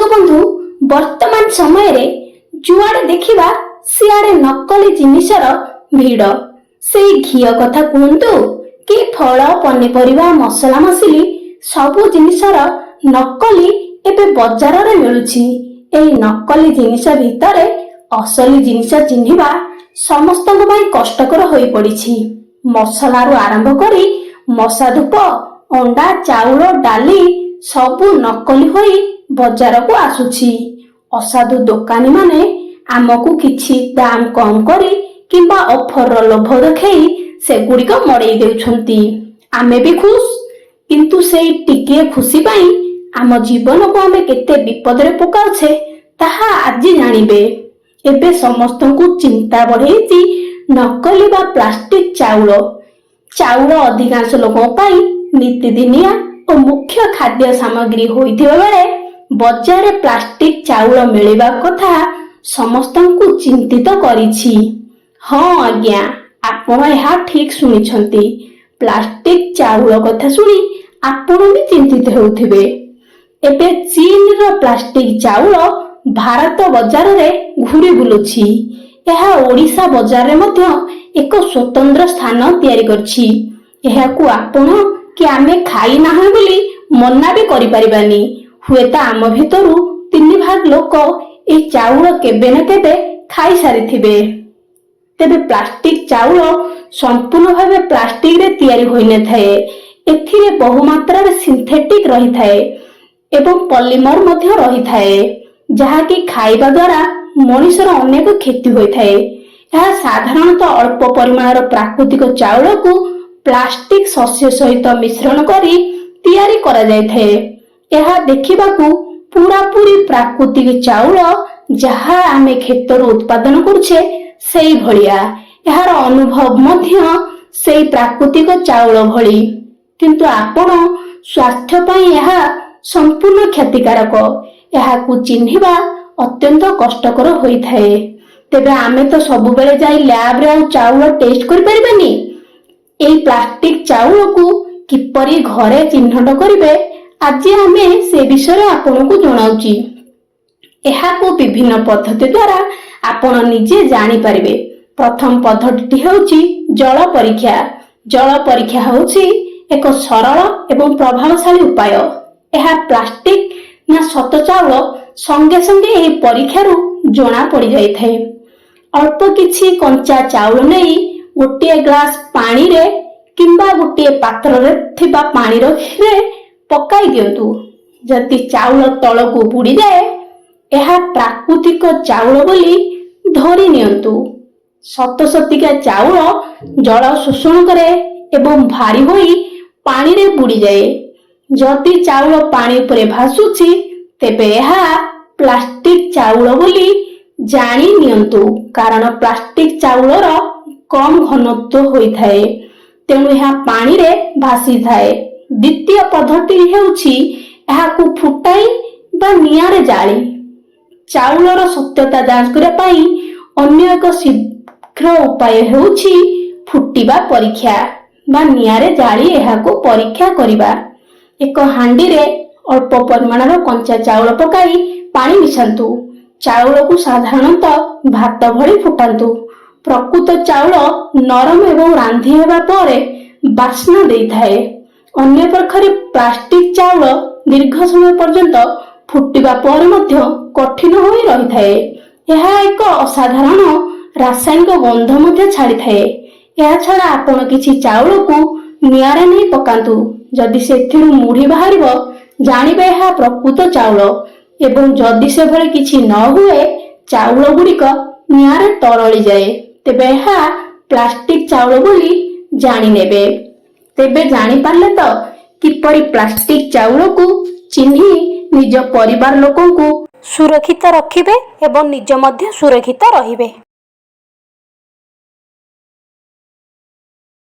दर्शक बंधु वर्तमान समय रे जुआड़े देखिबा सियाड़े नकली जिनिसर भिड़। से घियो कथा कहतु कि फल पनीपरिया मसला मसली सबु जिनिसर नकली एबे बजार रे मिलुछि। एई नकली जिनिस भितरे असली जिनिस चिन्हिबा समस्तक पई कष्टकर होई पड़िछि। मसलारू आरंभ करी मशा धूप अंडा चाउल डाली सबु नकली होई बजार को आसुछि। असाधु दोकानी माने आमको किछि दाम कम करी किंबा ऑफर रो लोभ देखई से गुड़िक मड़ेई देउछंती। आमे भी खुश, किंतु सेई टिके खुशी पाई आम जीवन को आमे केते विपद रे पकाउछे ताहा आज जानिबे। एबे समस्तंकु चिंता बढ़ेइछि नकली बा प्लास्टिक चाउल। चाउल अधिकांश लोकों पाई नीतिदिनिया और मुख्य खाद्य सामग्री होइथिबा बेले बजार प्लास्टिक चाउल मिलिबा कथा समस्तंकु चिंतित करिछि। हाँ आज्ञा, आपण यह ठीक सुनिछंती। प्लास्टिक चाउल कथा सुनी आपण भी चिंतित होउथिबे। एबे चीन रो प्लास्टिक चाउल भारत बजार रे घुरी बुलुछि। यह ओडिशा बजार रे मध्य एक स्वतंत्र स्थान तयारी करछि। एहाकु आपण कि आमे खाई नाही बोली मना भी करि परिबानी। हुएता आम भितरु 3 भाग लोक ए चाउल केबे न केबे खाई सारिथिबे। तेबे प्लास्टिक चाउल संपूर्ण भावे प्लास्टिक रे तयारी होई न थाए। एथिरे बहु मात्रा रे सिंथेटिक रही थाए एवं पॉलीमर मध्य रही थाए, जहा कि खाइबा द्वारा मनुष्यर अनेक क्षति होई थाए। यह साधारणतः अल्प परिमाणर प्राकृतिक चाउल को प्लास्टिक शस्य सहित मिश्रण करी तयारी करा जाय थाए। यह देखिबाकू पूरा पूरी प्राकृतिक चाउल जहा आमे खेतरु उत्पादन करुछे सेई भलिया। यार अनुभव मध्य सेई प्राकृतिक चाउल भली, किंतु आपण स्वास्थ्य पई यह संपूर्ण क्षतिकारक। यहाकू चिन्हिबा अत्यंत कष्टकर होई थाए। तेबे आमे तो सब बेले जाई लैब रे चाउल टेस्ट करि परिबानी। एई प्लास्टिक चाउल को किपरि घरे चिन्हट करिवे आज आमे से विषय आपन को जणाउची। एहाकू विभिन्न पद्धति द्वारा आपण निजे जानि परिबे। प्रथम पद्धति हेउची जल परीक्षा। जल परीक्षा हेउची एक सरल एवं प्रभावशाली उपाय। एहा प्लास्टिक ना सत चाउल संगे संगे एही परीक्षारू जणा पड़ी जाय थाए। अल्प किछि कंचा चाउल नेई गोटे ग्लास पानी रे किंबा गोटे पात्र रे थिबा पानी रे पकाई दियंतु। जति चाउल तळकू बुड़ी जाए एहा प्राकृतिक चाउल बोली धरी नियंतु। सतसतिका चाउल जल शोषण करे एवं भारी होई पानी रे बुड़ी जाए। जति चाउल पानी उपरे भासुछि तेबे एहा प्लास्टिक चाउल बोली जानी नियंतु, कारण प्लास्टिक चाउलर कम घनत्व होई थाए, तेणु यह पानी रे भासी थाए। द्वितीय पद्धति हेउछि एहाकू फुटाई बा नियारे जाली। चाउलर सत्यता जांच करिया पाई अन्य एक शीघ्र उपाय हेउछि फुटिबा परीक्षा बा नियारे जाली एहाकू परीक्षा करिबा। एक हांडी रे अल्प परिमाणर कंचा चाउल पकाई पानी मिशांतु। चाउल को साधारणतः भात भली फुटांतु। प्रकृत चाउल नरम एवं रांधी हेबा परे बास्ना देई थाए। अन्य प्रकार प्लास्टिक चाउल दीर्घ समय पर्यंत फुटिबा पर मध्य कठिन होई रही थाए। यह एक असाधारण रासायनिक गंध मध्य छाड़ी थाए। यह छड़ा आपण किछि चाउल को नियारे नहीं पकांतु। जदि सेथिरु मुढ़ी बाहरिबो जानिबे यह प्रकृत चाउल, एवं जदि से भली किछि न हुए चाउल गुड़िक नियारे तरली जाए तेबे यह प्लास्टिक चाउल बोली जानि नेबे। तेबे जानि पारले तो किपरि प्लास्टिक चाउल को चिन्ही निज परिवार लोकन को सुरक्षित रखिबे एवं निज मध्य सुरक्षित रहिबे।